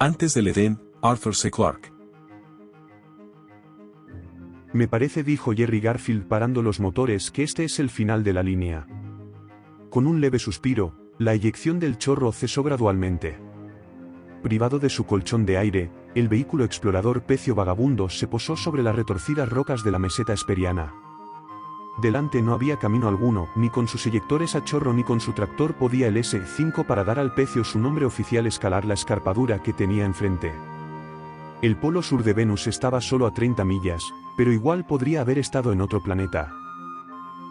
Antes del Edén, Arthur C. Clarke. Me parece, dijo Jerry Garfield parando los motores, que este es el final de la línea. Con un leve suspiro, la eyección del chorro cesó gradualmente. Privado de su colchón de aire, el vehículo explorador Pecio Vagabundo se posó sobre las retorcidas rocas de la meseta Esperiana. Delante no había camino alguno, ni con sus eyectores a chorro ni con su tractor podía el S-5 para dar al Pecio su nombre oficial escalar la escarpadura que tenía enfrente. El polo sur de Venus estaba solo a 30 millas, pero igual podría haber estado en otro planeta.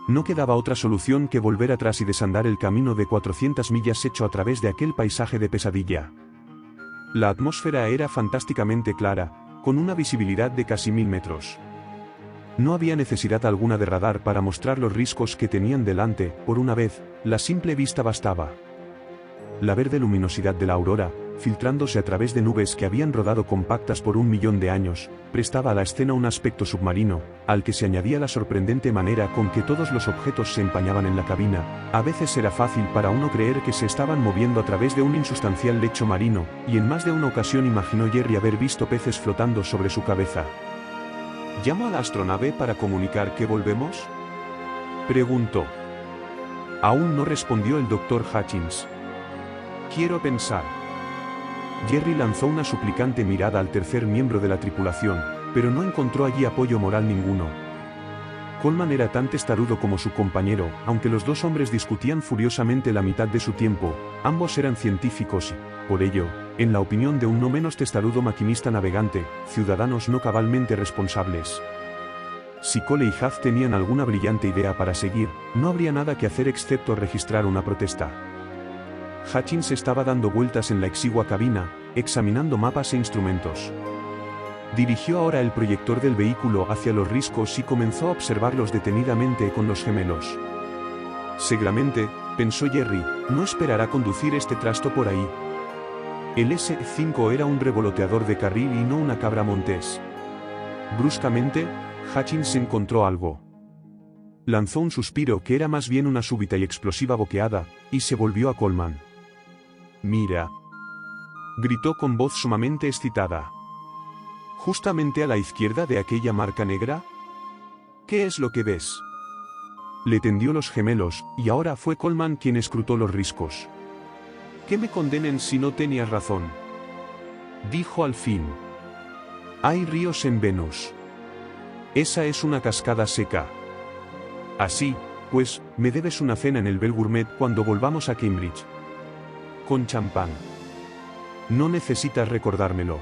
No quedaba otra solución que volver atrás y desandar el camino de 400 millas hecho a través de aquel paisaje de pesadilla. La atmósfera era fantásticamente clara, con una visibilidad de casi 1000 metros. No había necesidad alguna de radar para mostrar los riscos que tenían delante, por una vez, la simple vista bastaba. La verde luminosidad de la aurora, filtrándose a través de nubes que habían rodado compactas por 1.000.000 de años, prestaba a la escena un aspecto submarino, al que se añadía la sorprendente manera con que todos los objetos se empañaban en la cabina. A veces era fácil para uno creer que se estaban moviendo a través de un insustancial lecho marino, y en más de una ocasión imaginó Jerry haber visto peces flotando sobre su cabeza. ¿Llamo a la astronave para comunicar que volvemos?, preguntó. Aún no respondió el Dr. Hutchins. Quiero pensar. Jerry lanzó una suplicante mirada al tercer miembro de la tripulación, pero no encontró allí apoyo moral ninguno. Coleman era tan testarudo como su compañero, aunque los dos hombres discutían furiosamente la mitad de su tiempo, ambos eran científicos y, por ello, en la opinión de un no menos testarudo maquinista navegante, ciudadanos no cabalmente responsables. Si Cole y Haz tenían alguna brillante idea para seguir, no habría nada que hacer excepto registrar una protesta. Hutchins estaba dando vueltas en la exigua cabina, examinando mapas e instrumentos. Dirigió ahora el proyector del vehículo hacia los riscos y comenzó a observarlos detenidamente con los gemelos. Seguramente, pensó Jerry, no esperará conducir este trasto por ahí. El S-5 era un revoloteador de carril y no una cabra montés. Bruscamente, Hutchins encontró algo. Lanzó un suspiro que era más bien una súbita y explosiva boqueada, y se volvió a Coleman. «Mira», gritó con voz sumamente excitada. «¿Justamente a la izquierda de aquella marca negra? ¿Qué es lo que ves?». Le tendió los gemelos, y ahora fue Coleman quien escrutó los riscos. «Que me condenen si no tenías razón», dijo al fin. «Hay ríos en Venus. Esa es una cascada seca. Así, pues, me debes una cena en el Bell Gourmet cuando volvamos a Cambridge. Con champán. No necesitas recordármelo.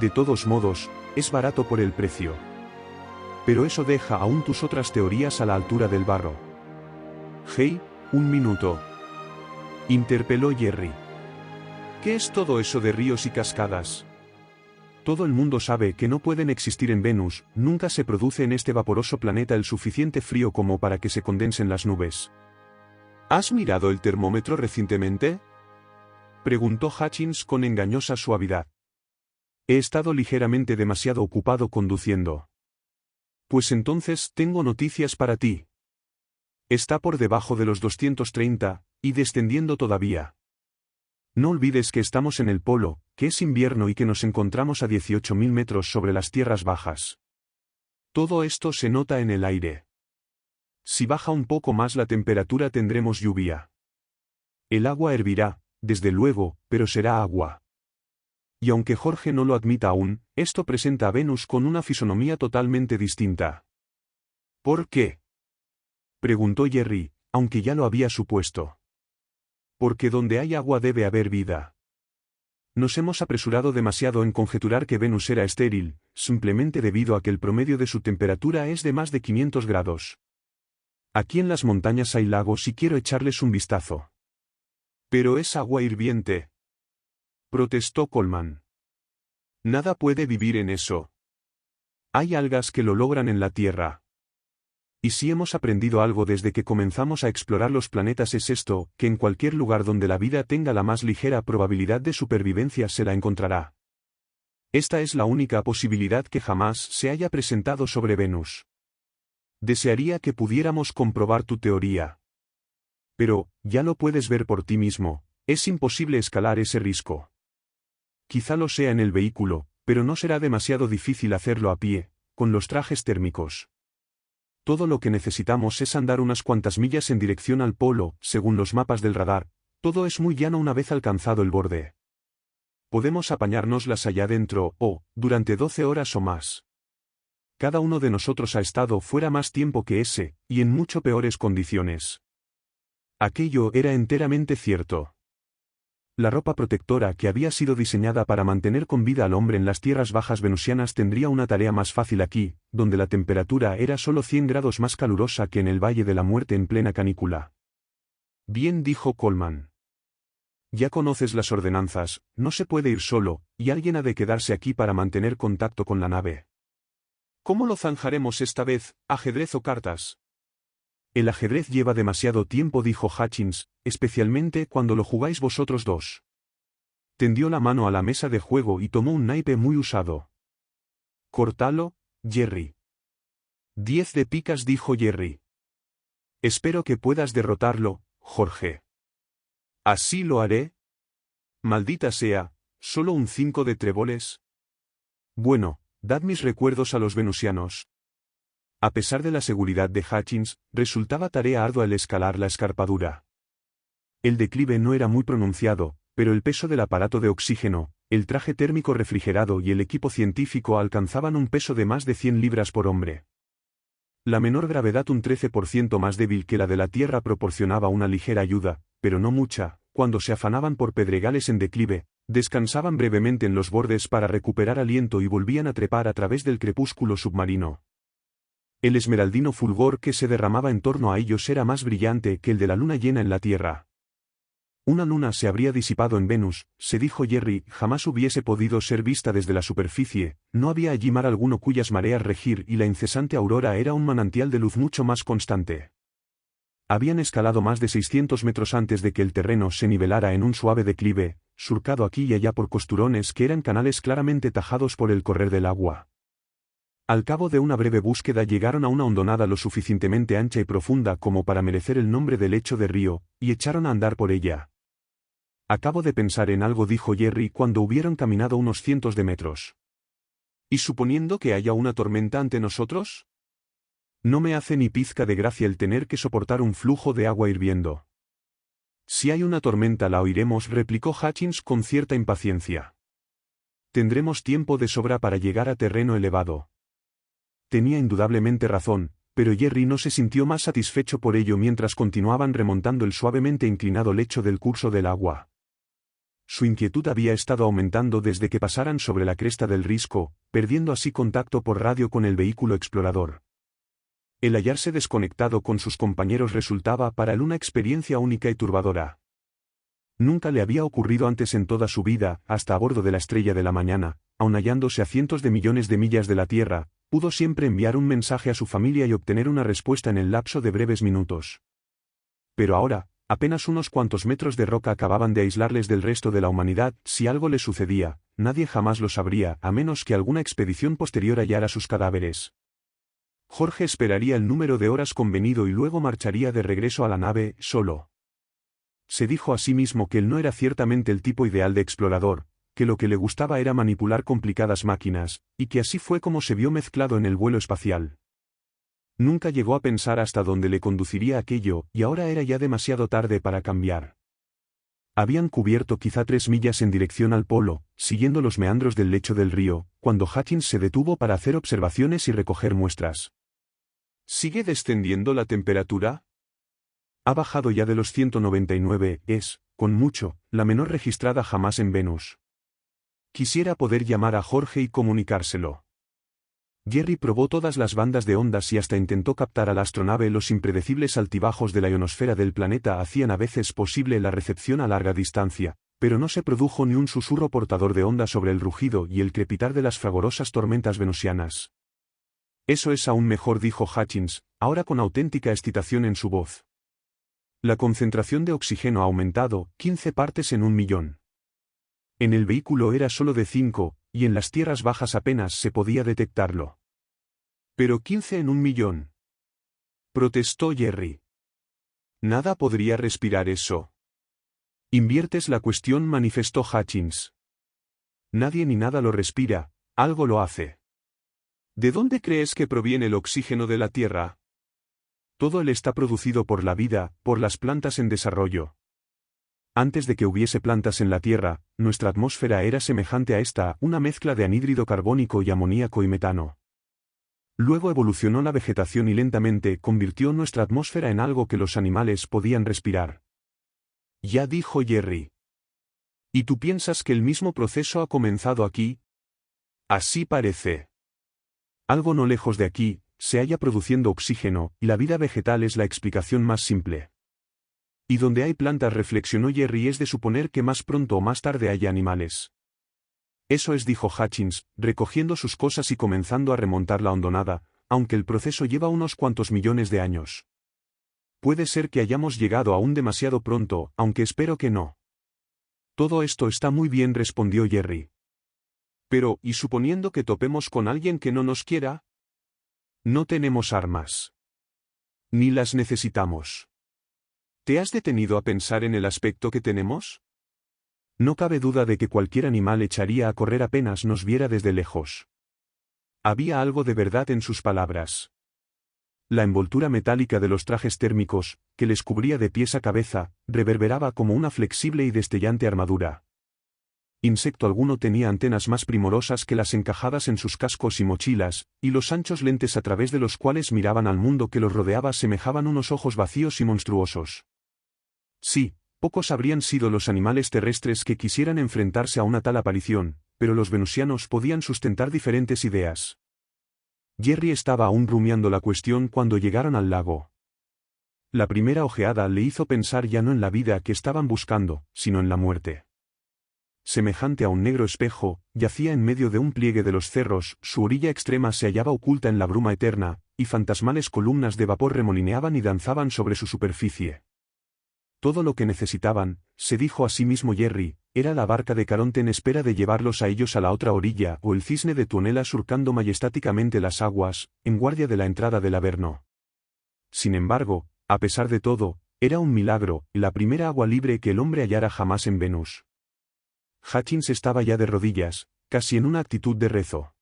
De todos modos, es barato por el precio. Pero eso deja aún tus otras teorías a la altura del barro». «Hey, un minuto», interpeló Jerry. «¿Qué es todo eso de ríos y cascadas?». «Todo el mundo sabe que no pueden existir en Venus, nunca se produce en este vaporoso planeta el suficiente frío como para que se condensen las nubes». «¿Has mirado el termómetro recientemente?», preguntó Hutchins con engañosa suavidad. «He estado ligeramente demasiado ocupado conduciendo». «Pues entonces tengo noticias para ti. Está por debajo de los 230, y descendiendo todavía. No olvides que estamos en el polo, que es invierno y que nos encontramos a 18.000 metros sobre las tierras bajas. Todo esto se nota en el aire. Si baja un poco más la temperatura tendremos lluvia. El agua hervirá, desde luego, pero será agua. Y aunque Jorge no lo admita aún, esto presenta a Venus con una fisonomía totalmente distinta». «¿Por qué?», preguntó Jerry, aunque ya lo había supuesto. «Porque donde hay agua debe haber vida. Nos hemos apresurado demasiado en conjeturar que Venus era estéril, simplemente debido a que el promedio de su temperatura es de más de 500 grados. Aquí en las montañas hay lagos y quiero echarles un vistazo». «Pero es agua hirviente», protestó Coleman. «Nada puede vivir en eso. Hay algas que lo logran en la Tierra. Y si hemos aprendido algo desde que comenzamos a explorar los planetas es esto, que en cualquier lugar donde la vida tenga la más ligera probabilidad de supervivencia se la encontrará. Esta es la única posibilidad que jamás se haya presentado sobre Venus. Desearía que pudiéramos comprobar tu teoría. Pero, ya lo puedes ver por ti mismo, es imposible escalar ese risco. Quizá lo sea en el vehículo, pero no será demasiado difícil hacerlo a pie, con los trajes térmicos. Todo lo que necesitamos es andar unas cuantas millas en dirección al polo, según los mapas del radar. Todo es muy llano una vez alcanzado el borde. Podemos apañárnoslas allá adentro, durante 12 horas o más. Cada uno de nosotros ha estado fuera más tiempo que ese, y en mucho peores condiciones. Aquello era enteramente cierto. La ropa protectora que había sido diseñada para mantener con vida al hombre en las tierras bajas venusianas tendría una tarea más fácil aquí, donde la temperatura era solo 100 grados más calurosa que en el Valle de la Muerte en plena canícula. Bien, dijo Coleman. Ya conoces las ordenanzas, no se puede ir solo, y alguien ha de quedarse aquí para mantener contacto con la nave. ¿Cómo lo zanjaremos esta vez, ajedrez o cartas? El ajedrez lleva demasiado tiempo, dijo Hutchins, especialmente cuando lo jugáis vosotros dos. Tendió la mano a la mesa de juego y tomó un naipe muy usado. Cortalo, Jerry. 10 de picas, dijo Jerry. Espero que puedas derrotarlo, Jorge. Así lo haré. Maldita sea, ¿solo un 5 de tréboles? Bueno, dad mis recuerdos a los venusianos. A pesar de la seguridad de Hutchins, resultaba tarea ardua el escalar la escarpadura. El declive no era muy pronunciado, pero el peso del aparato de oxígeno, el traje térmico refrigerado y el equipo científico alcanzaban un peso de más de 100 libras por hombre. La menor gravedad, un 13% más débil que la de la Tierra, proporcionaba una ligera ayuda, pero no mucha. Cuando se afanaban por pedregales en declive, descansaban brevemente en los bordes para recuperar aliento y volvían a trepar a través del crepúsculo submarino. El esmeraldino fulgor que se derramaba en torno a ellos era más brillante que el de la luna llena en la Tierra. Una luna se habría disipado en Venus, se dijo Jerry, jamás hubiese podido ser vista desde la superficie, no había allí mar alguno cuyas mareas regir y la incesante aurora era un manantial de luz mucho más constante. Habían escalado más de 600 metros antes de que el terreno se nivelara en un suave declive, surcado aquí y allá por costurones que eran canales claramente tajados por el correr del agua. Al cabo de una breve búsqueda llegaron a una hondonada lo suficientemente ancha y profunda como para merecer el nombre de lecho de río, y echaron a andar por ella. Acabo de pensar en algo, dijo Jerry cuando hubieron caminado unos cientos de metros. ¿Y suponiendo que haya una tormenta ante nosotros? No me hace ni pizca de gracia el tener que soportar un flujo de agua hirviendo. Si hay una tormenta la oiremos, replicó Hutchins con cierta impaciencia. Tendremos tiempo de sobra para llegar a terreno elevado. Tenía indudablemente razón, pero Jerry no se sintió más satisfecho por ello mientras continuaban remontando el suavemente inclinado lecho del curso del agua. Su inquietud había estado aumentando desde que pasaran sobre la cresta del risco, perdiendo así contacto por radio con el vehículo explorador. El hallarse desconectado con sus compañeros resultaba para él una experiencia única y turbadora. Nunca le había ocurrido antes en toda su vida, hasta a bordo de la Estrella de la Mañana, aun hallándose a cientos de millones de millas de la Tierra, pudo siempre enviar un mensaje a su familia y obtener una respuesta en el lapso de breves minutos. Pero ahora, apenas unos cuantos metros de roca acababan de aislarles del resto de la humanidad. Si algo les sucedía, nadie jamás lo sabría, a menos que alguna expedición posterior hallara sus cadáveres. Jorge esperaría el número de horas convenido y luego marcharía de regreso a la nave, solo. Se dijo a sí mismo que él no era ciertamente el tipo ideal de explorador, que lo que le gustaba era manipular complicadas máquinas, y que así fue como se vio mezclado en el vuelo espacial. Nunca llegó a pensar hasta dónde le conduciría aquello, y ahora era ya demasiado tarde para cambiar. Habían cubierto quizá 3 millas en dirección al polo, siguiendo los meandros del lecho del río, cuando Hutchins se detuvo para hacer observaciones y recoger muestras. ¿Sigue descendiendo la temperatura? Ha bajado ya de los 199, es, con mucho, la menor registrada jamás en Venus. Quisiera poder llamar a Jorge y comunicárselo. Jerry probó todas las bandas de ondas y hasta intentó captar a la astronave. Los impredecibles altibajos de la ionosfera del planeta hacían a veces posible la recepción a larga distancia, pero no se produjo ni un susurro portador de ondas sobre el rugido y el crepitar de las fragorosas tormentas venusianas. Eso es aún mejor, dijo Hutchins, ahora con auténtica excitación en su voz. La concentración de oxígeno ha aumentado, 15 partes en 1.000.000. En el vehículo era solo de 5, y en las tierras bajas apenas se podía detectarlo. Pero 15 en 1.000.000. Protestó Jerry. Nada podría respirar eso. Inviertes la cuestión, manifestó Hutchins. Nadie ni nada lo respira, algo lo hace. ¿De dónde crees que proviene el oxígeno de la Tierra? Todo él está producido por la vida, por las plantas en desarrollo. Antes de que hubiese plantas en la Tierra, nuestra atmósfera era semejante a esta, una mezcla de anhídrido carbónico y amoníaco y metano. Luego evolucionó la vegetación y lentamente convirtió nuestra atmósfera en algo que los animales podían respirar. Ya dijo Jerry. ¿Y tú piensas que el mismo proceso ha comenzado aquí? Así parece. Algo no lejos de aquí, se halla produciendo oxígeno, y la vida vegetal es la explicación más simple. Y donde hay plantas, reflexionó Jerry, es de suponer que más pronto o más tarde haya animales. Eso es, dijo Hutchins, recogiendo sus cosas y comenzando a remontar la hondonada, aunque el proceso lleva unos cuantos millones de años. Puede ser que hayamos llegado aún demasiado pronto, aunque espero que no. Todo esto está muy bien, respondió Jerry. Pero, ¿y suponiendo que topemos con alguien que no nos quiera? No tenemos armas. Ni las necesitamos. ¿Te has detenido a pensar en el aspecto que tenemos? No cabe duda de que cualquier animal echaría a correr apenas nos viera desde lejos. Había algo de verdad en sus palabras. La envoltura metálica de los trajes térmicos, que les cubría de pies a cabeza, reverberaba como una flexible y destellante armadura. Insecto alguno tenía antenas más primorosas que las encajadas en sus cascos y mochilas, y los anchos lentes a través de los cuales miraban al mundo que los rodeaba semejaban unos ojos vacíos y monstruosos. Sí, pocos habrían sido los animales terrestres que quisieran enfrentarse a una tal aparición, pero los venusianos podían sustentar diferentes ideas. Jerry estaba aún rumiando la cuestión cuando llegaron al lago. La primera ojeada le hizo pensar ya no en la vida que estaban buscando, sino en la muerte. Semejante a un negro espejo, yacía en medio de un pliegue de los cerros, su orilla extrema se hallaba oculta en la bruma eterna, y fantasmales columnas de vapor remolineaban y danzaban sobre su superficie. Todo lo que necesitaban, se dijo a sí mismo Jerry, era la barca de Caronte en espera de llevarlos a ellos a la otra orilla, o el cisne de Tuonela surcando majestáticamente las aguas, en guardia de la entrada del Averno. Sin embargo, a pesar de todo, era un milagro, la primera agua libre que el hombre hallara jamás en Venus. Hutchins estaba ya de rodillas, casi en una actitud de rezo.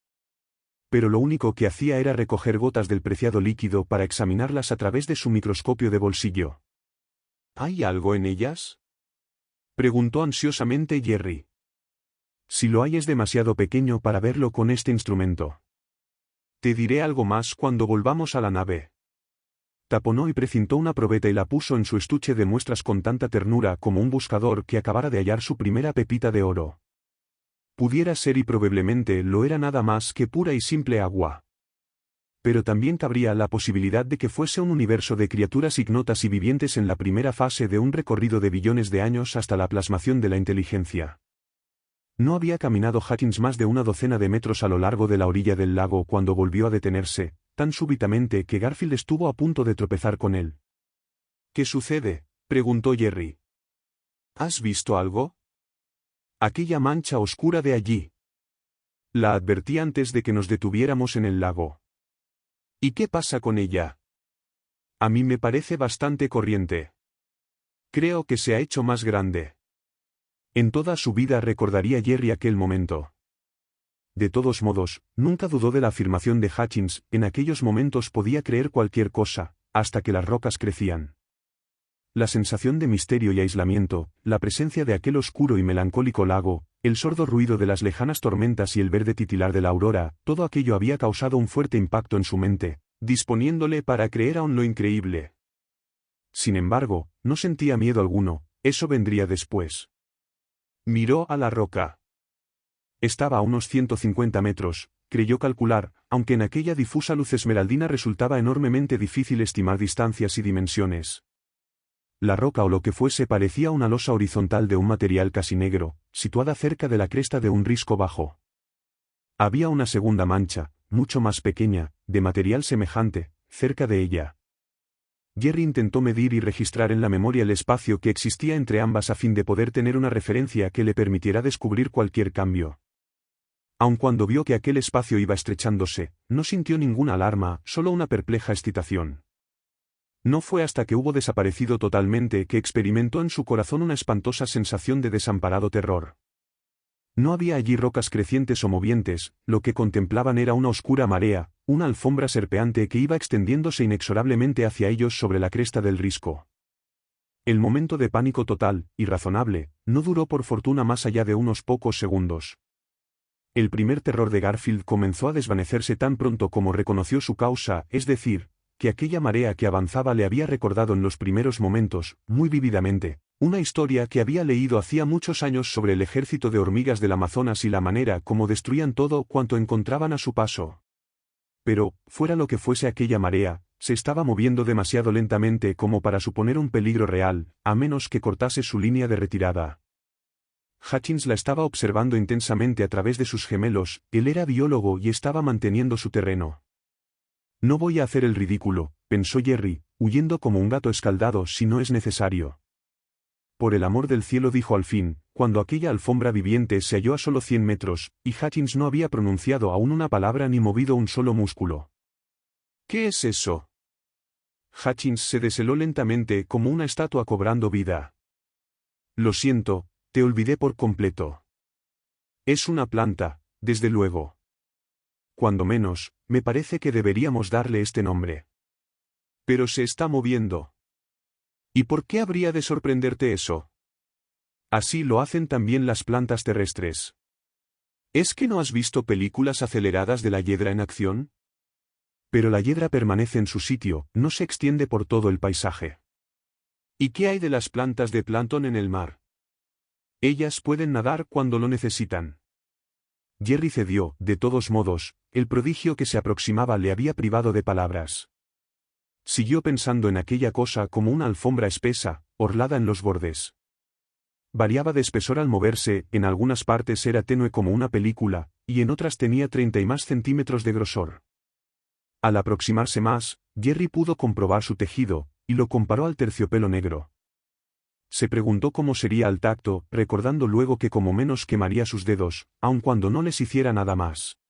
Pero lo único que hacía era recoger gotas del preciado líquido para examinarlas a través de su microscopio de bolsillo. ¿Hay algo en ellas? Preguntó ansiosamente Jerry. Si lo hay es demasiado pequeño para verlo con este instrumento. Te diré algo más cuando volvamos a la nave. Taponó y precintó una probeta y la puso en su estuche de muestras con tanta ternura como un buscador que acabara de hallar su primera pepita de oro. Pudiera ser y probablemente lo era nada más que pura y simple agua. Pero también cabría la posibilidad de que fuese un universo de criaturas ignotas y vivientes en la primera fase de un recorrido de billones de años hasta la plasmación de la inteligencia. No había caminado Hutchins más de una docena de metros a lo largo de la orilla del lago cuando volvió a detenerse, tan súbitamente que Garfield estuvo a punto de tropezar con él. ¿Qué sucede?, preguntó Jerry. ¿Has visto algo? Aquella mancha oscura de allí. La advertí antes de que nos detuviéramos en el lago. ¿Y qué pasa con ella? A mí me parece bastante corriente. Creo que se ha hecho más grande. En toda su vida recordaría Jerry aquel momento. De todos modos, nunca dudó de la afirmación de Hutchins, en aquellos momentos podía creer cualquier cosa, hasta que las rocas crecían. La sensación de misterio y aislamiento, la presencia de aquel oscuro y melancólico lago, el sordo ruido de las lejanas tormentas y el verde titilar de la aurora, todo aquello había causado un fuerte impacto en su mente, disponiéndole para creer aún lo increíble. Sin embargo, no sentía miedo alguno, eso vendría después. Miró a la roca. Estaba a unos 150 metros, creyó calcular, aunque en aquella difusa luz esmeraldina resultaba enormemente difícil estimar distancias y dimensiones. La roca o lo que fuese parecía una losa horizontal de un material casi negro, situada cerca de la cresta de un risco bajo. Había una segunda mancha, mucho más pequeña, de material semejante, cerca de ella. Jerry intentó medir y registrar en la memoria el espacio que existía entre ambas a fin de poder tener una referencia que le permitiera descubrir cualquier cambio. Aun cuando vio que aquel espacio iba estrechándose, no sintió ninguna alarma, solo una perpleja excitación. No fue hasta que hubo desaparecido totalmente que experimentó en su corazón una espantosa sensación de desamparado terror. No había allí rocas crecientes o movientes, lo que contemplaban era una oscura marea, una alfombra serpeante que iba extendiéndose inexorablemente hacia ellos sobre la cresta del risco. El momento de pánico total, irrazonable, no duró por fortuna más allá de unos pocos segundos. El primer terror de Garfield comenzó a desvanecerse tan pronto como reconoció su causa, es decir, que aquella marea que avanzaba le había recordado en los primeros momentos, muy vívidamente, una historia que había leído hacía muchos años sobre el ejército de hormigas del Amazonas y la manera como destruían todo cuanto encontraban a su paso. Pero, fuera lo que fuese aquella marea, se estaba moviendo demasiado lentamente como para suponer un peligro real, a menos que cortase su línea de retirada. Hutchins la estaba observando intensamente a través de sus gemelos, él era biólogo y estaba manteniendo su terreno. No voy a hacer el ridículo, pensó Jerry, huyendo como un gato escaldado si no es necesario. Por el amor del cielo, dijo al fin, cuando aquella alfombra viviente se halló a solo 100 metros, y Hutchins no había pronunciado aún una palabra ni movido un solo músculo. ¿Qué es eso? Hutchins se desheló lentamente como una estatua cobrando vida. Lo siento, te olvidé por completo. Es una planta, desde luego. Cuando menos, me parece que deberíamos darle este nombre. Pero se está moviendo. ¿Y por qué habría de sorprenderte eso? Así lo hacen también las plantas terrestres. ¿Es que no has visto películas aceleradas de la hiedra en acción? Pero la hiedra permanece en su sitio, no se extiende por todo el paisaje. ¿Y qué hay de las plantas de plancton en el mar? Ellas pueden nadar cuando lo necesitan. Jerry cedió, de todos modos, el prodigio que se aproximaba le había privado de palabras. Siguió pensando en aquella cosa como una alfombra espesa, orlada en los bordes. Variaba de espesor al moverse, en algunas partes era tenue como una película, y en otras tenía 30 y más centímetros de grosor. Al aproximarse más, Jerry pudo comprobar su tejido, y lo comparó al terciopelo negro. Se preguntó cómo sería al tacto, recordando luego que como menos quemaría sus dedos, aun cuando no les hiciera nada más.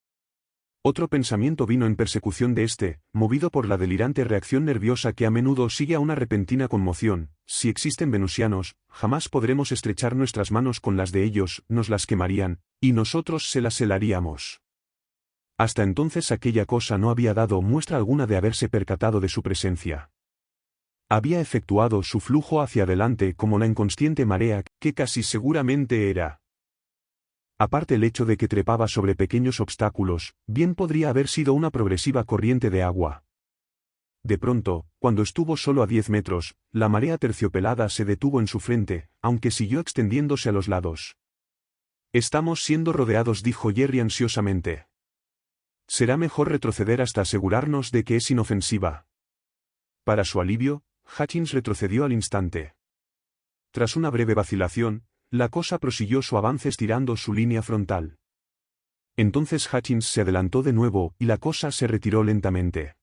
Otro pensamiento vino en persecución de este, movido por la delirante reacción nerviosa que a menudo sigue a una repentina conmoción. Si existen venusianos, jamás podremos estrechar nuestras manos con las de ellos, nos las quemarían, y nosotros se las helaríamos. Hasta entonces aquella cosa no había dado muestra alguna de haberse percatado de su presencia. Había efectuado su flujo hacia adelante como la inconsciente marea, que casi seguramente era. Aparte el hecho de que trepaba sobre pequeños obstáculos, bien podría haber sido una progresiva corriente de agua. De pronto, cuando estuvo solo a 10 metros, la marea terciopelada se detuvo en su frente, aunque siguió extendiéndose a los lados. Estamos siendo rodeados, dijo Jerry ansiosamente. Será mejor retroceder hasta asegurarnos de que es inofensiva. Para su alivio, Hutchins retrocedió al instante. Tras una breve vacilación, la cosa prosiguió su avance estirando su línea frontal. Entonces Hutchins se adelantó de nuevo y la cosa se retiró lentamente.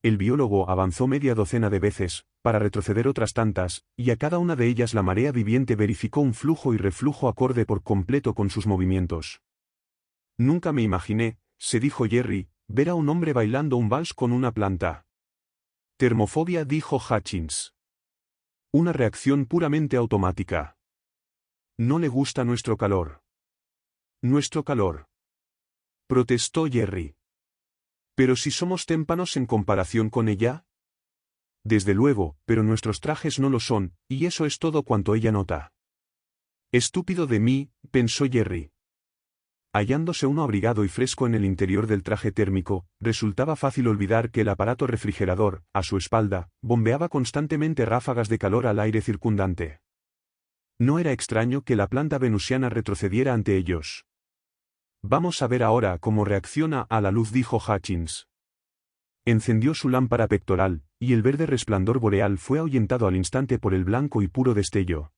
El biólogo avanzó media docena de veces, para retroceder otras tantas, y a cada una de ellas la marea viviente verificó un flujo y reflujo acorde por completo con sus movimientos. Nunca me imaginé, se dijo Jerry, ver a un hombre bailando un vals con una planta. Termofobia, dijo Hutchins. Una reacción puramente automática. No le gusta nuestro calor. Nuestro calor. Protestó Jerry. Pero si somos témpanos en comparación con ella. Desde luego, pero nuestros trajes no lo son, y eso es todo cuanto ella nota. Estúpido de mí, pensó Jerry. Hallándose uno abrigado y fresco en el interior del traje térmico, resultaba fácil olvidar que el aparato refrigerador, a su espalda, bombeaba constantemente ráfagas de calor al aire circundante. No era extraño que la planta venusiana retrocediera ante ellos. Vamos a ver ahora cómo reacciona a la luz, dijo Hutchins. Encendió su lámpara pectoral, y el verde resplandor boreal fue ahuyentado al instante por el blanco y puro destello.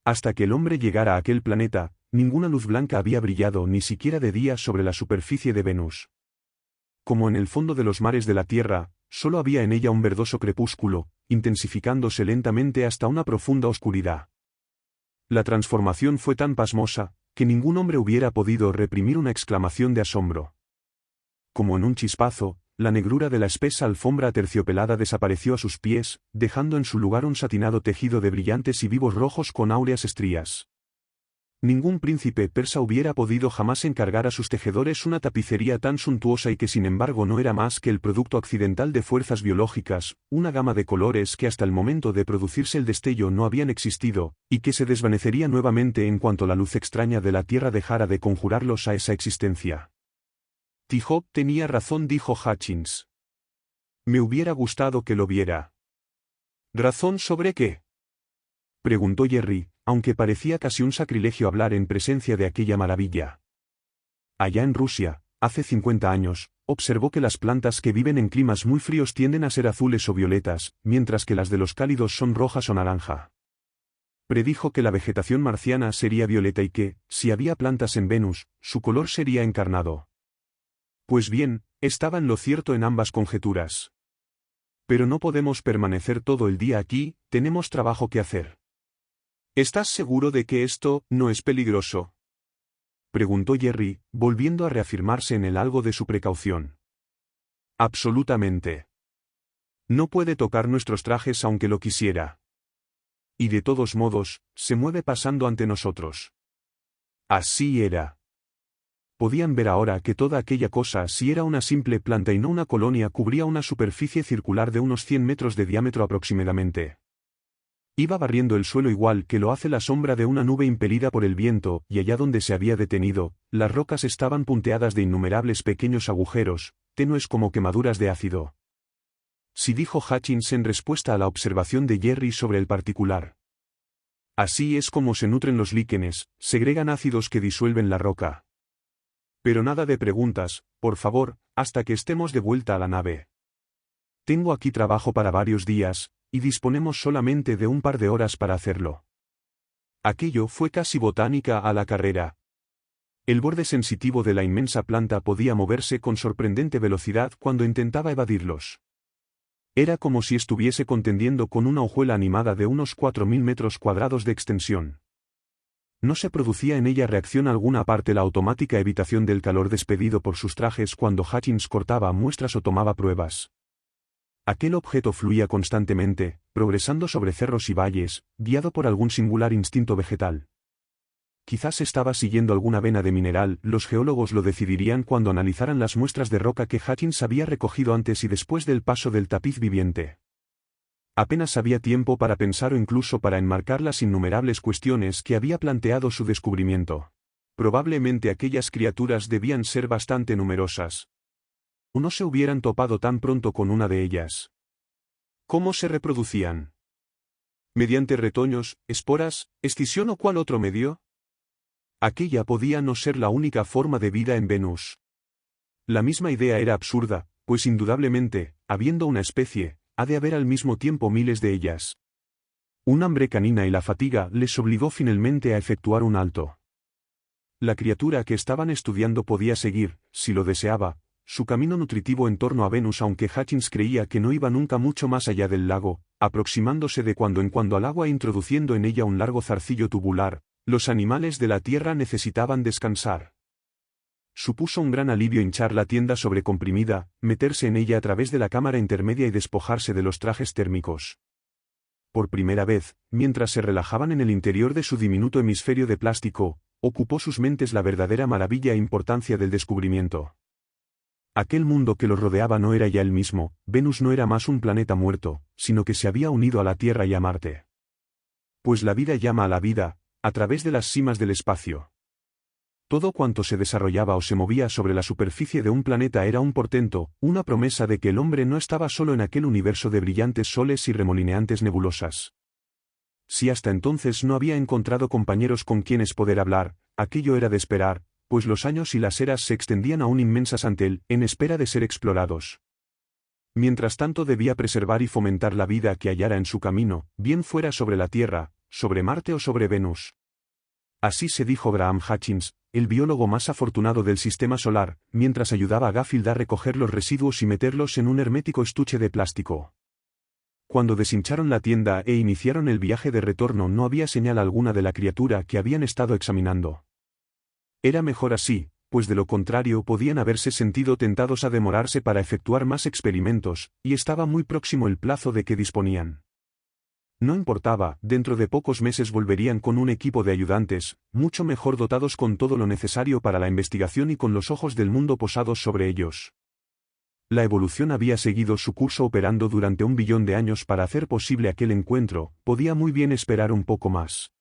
Hasta que el hombre llegara a aquel planeta, ninguna luz blanca había brillado ni siquiera de día sobre la superficie de Venus. Como en el fondo de los mares de la Tierra, solo había en ella un verdoso crepúsculo, intensificándose lentamente hasta una profunda oscuridad. La transformación fue tan pasmosa, que ningún hombre hubiera podido reprimir una exclamación de asombro. Como en un chispazo, la negrura de la espesa alfombra aterciopelada desapareció a sus pies, dejando en su lugar un satinado tejido de brillantes y vivos rojos con áureas estrías. Ningún príncipe persa hubiera podido jamás encargar a sus tejedores una tapicería tan suntuosa y que sin embargo no era más que el producto accidental de fuerzas biológicas, una gama de colores que hasta el momento de producirse el destello no habían existido, y que se desvanecería nuevamente en cuanto la luz extraña de la tierra dejara de conjurarlos a esa existencia. T-Hop tenía razón, dijo Hutchins. Me hubiera gustado que lo viera. ¿Razón sobre qué?, preguntó Jerry, aunque parecía casi un sacrilegio hablar en presencia de aquella maravilla. Allá en Rusia, hace 50 años, observó que las plantas que viven en climas muy fríos tienden a ser azules o violetas, mientras que las de los cálidos son rojas o naranja. Predijo que la vegetación marciana sería violeta y que, si había plantas en Venus, su color sería encarnado. Pues bien, estaba en lo cierto en ambas conjeturas. Pero no podemos permanecer todo el día aquí, tenemos trabajo que hacer. ¿Estás seguro de que esto no es peligroso?, preguntó Jerry, volviendo a reafirmarse en el algo de su precaución. Absolutamente. No puede tocar nuestros trajes aunque lo quisiera. Y de todos modos, se mueve pasando ante nosotros. Así era. Podían ver ahora que toda aquella cosa, si era una simple planta y no una colonia, cubría una superficie circular de unos 100 metros de diámetro aproximadamente. Iba barriendo el suelo igual que lo hace la sombra de una nube impelida por el viento, y allá donde se había detenido, las rocas estaban punteadas de innumerables pequeños agujeros, tenues como quemaduras de ácido. Sí, dijo Hutchins en respuesta a la observación de Jerry sobre el particular. Así es como se nutren los líquenes, segregan ácidos que disuelven la roca. Pero nada de preguntas, por favor, hasta que estemos de vuelta a la nave. Tengo aquí trabajo para varios días, y disponemos solamente de un par de horas para hacerlo. Aquello fue casi botánica a la carrera. El borde sensitivo de la inmensa planta podía moverse con sorprendente velocidad cuando intentaba evadirlos. Era como si estuviese contendiendo con una hojuela animada de unos 4000 metros cuadrados de extensión. No se producía en ella reacción alguna aparte la automática evitación del calor despedido por sus trajes cuando Hutchins cortaba muestras o tomaba pruebas. Aquel objeto fluía constantemente, progresando sobre cerros y valles, guiado por algún singular instinto vegetal. Quizás estaba siguiendo alguna vena de mineral, los geólogos lo decidirían cuando analizaran las muestras de roca que Hutchins había recogido antes y después del paso del tapiz viviente. Apenas había tiempo para pensar o incluso para enmarcar las innumerables cuestiones que había planteado su descubrimiento. Probablemente aquellas criaturas debían ser bastante numerosas. O no se hubieran topado tan pronto con una de ellas. ¿Cómo se reproducían? ¿Mediante retoños, esporas, escisión o cuál otro medio? Aquella podía no ser la única forma de vida en Venus. La misma idea era absurda, pues indudablemente, habiendo una especie, ha de haber al mismo tiempo miles de ellas. Un hambre canina y la fatiga les obligó finalmente a efectuar un alto. La criatura que estaban estudiando podía seguir, si lo deseaba, su camino nutritivo en torno a Venus, aunque Hutchins creía que no iba nunca mucho más allá del lago, aproximándose de cuando en cuando al agua e introduciendo en ella un largo zarcillo tubular. Los animales de la tierra necesitaban descansar. Supuso un gran alivio hinchar la tienda sobrecomprimida, meterse en ella a través de la cámara intermedia y despojarse de los trajes térmicos. Por primera vez, mientras se relajaban en el interior de su diminuto hemisferio de plástico, ocupó sus mentes la verdadera maravilla e importancia del descubrimiento. Aquel mundo que los rodeaba no era ya el mismo, Venus no era más un planeta muerto, sino que se había unido a la Tierra y a Marte. Pues la vida llama a la vida, a través de las cimas del espacio. Todo cuanto se desarrollaba o se movía sobre la superficie de un planeta era un portento, una promesa de que el hombre no estaba solo en aquel universo de brillantes soles y remolineantes nebulosas. Si hasta entonces no había encontrado compañeros con quienes poder hablar, aquello era de esperar, pues los años y las eras se extendían aún inmensas ante él, en espera de ser explorados. Mientras tanto debía preservar y fomentar la vida que hallara en su camino, bien fuera sobre la Tierra, sobre Marte o sobre Venus. Así se dijo Graham Hutchins, el biólogo más afortunado del sistema solar, mientras ayudaba a Garfield a recoger los residuos y meterlos en un hermético estuche de plástico. Cuando deshincharon la tienda e iniciaron el viaje de retorno no había señal alguna de la criatura que habían estado examinando. Era mejor así, pues de lo contrario podían haberse sentido tentados a demorarse para efectuar más experimentos, y estaba muy próximo el plazo de que disponían. No importaba, dentro de pocos meses volverían con un equipo de ayudantes, mucho mejor dotados con todo lo necesario para la investigación y con los ojos del mundo posados sobre ellos. La evolución había seguido su curso operando durante 1 billón de años para hacer posible aquel encuentro, podía muy bien esperar un poco más.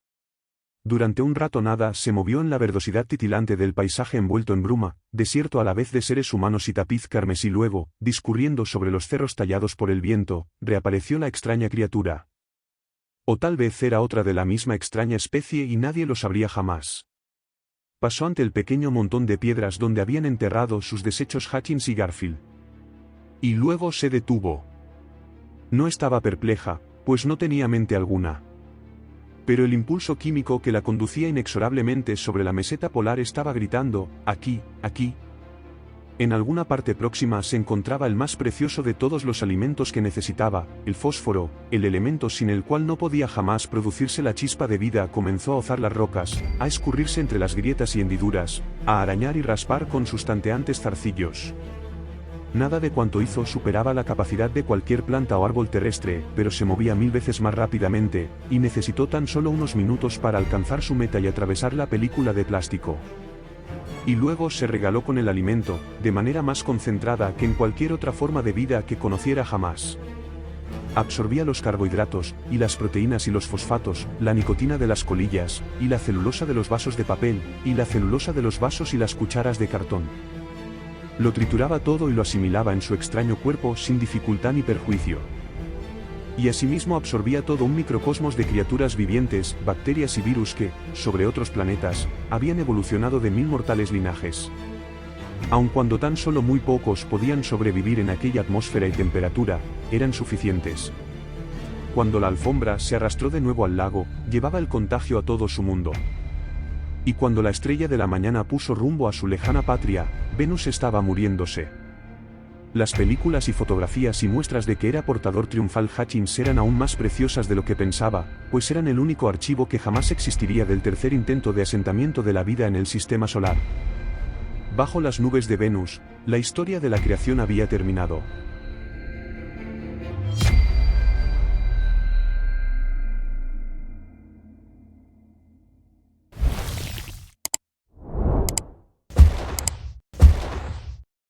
Durante un rato nada se movió en la verdosidad titilante del paisaje envuelto en bruma, desierto a la vez de seres humanos y tapiz carmesí. Luego, discurriendo sobre los cerros tallados por el viento, reapareció la extraña criatura. O tal vez era otra de la misma extraña especie y nadie lo sabría jamás. Pasó ante el pequeño montón de piedras donde habían enterrado sus desechos Hutchins y Garfield. Y luego se detuvo. No estaba perpleja, pues no tenía mente alguna. Pero el impulso químico que la conducía inexorablemente sobre la meseta polar estaba gritando, aquí, aquí. En alguna parte próxima se encontraba el más precioso de todos los alimentos que necesitaba, el fósforo, el elemento sin el cual no podía jamás producirse la chispa de vida. Comenzó a ozar las rocas, a escurrirse entre las grietas y hendiduras, a arañar y raspar con sus tanteantes zarcillos. Nada de cuanto hizo superaba la capacidad de cualquier planta o árbol terrestre, pero se movía 1000 veces más rápidamente, y necesitó tan solo unos minutos para alcanzar su meta y atravesar la película de plástico. Y luego se regaló con el alimento, de manera más concentrada que en cualquier otra forma de vida que conociera jamás. Absorbía los carbohidratos, y las proteínas y los fosfatos, la nicotina de las colillas, y la celulosa de los vasos de papel, y la celulosa de los vasos y las cucharas de cartón. Lo trituraba todo y lo asimilaba en su extraño cuerpo sin dificultad ni perjuicio. Y asimismo absorbía todo un microcosmos de criaturas vivientes, bacterias y virus que, sobre otros planetas, habían evolucionado de 1000 mortales linajes. Aun cuando tan solo muy pocos podían sobrevivir en aquella atmósfera y temperatura, eran suficientes. Cuando la alfombra se arrastró de nuevo al lago, llevaba el contagio a todo su mundo. Y cuando la estrella de la mañana puso rumbo a su lejana patria, Venus estaba muriéndose. Las películas y fotografías y muestras de que era portador triunfal Hutchins eran aún más preciosas de lo que pensaba, pues eran el único archivo que jamás existiría del tercer intento de asentamiento de la vida en el sistema solar. Bajo las nubes de Venus, la historia de la creación había terminado.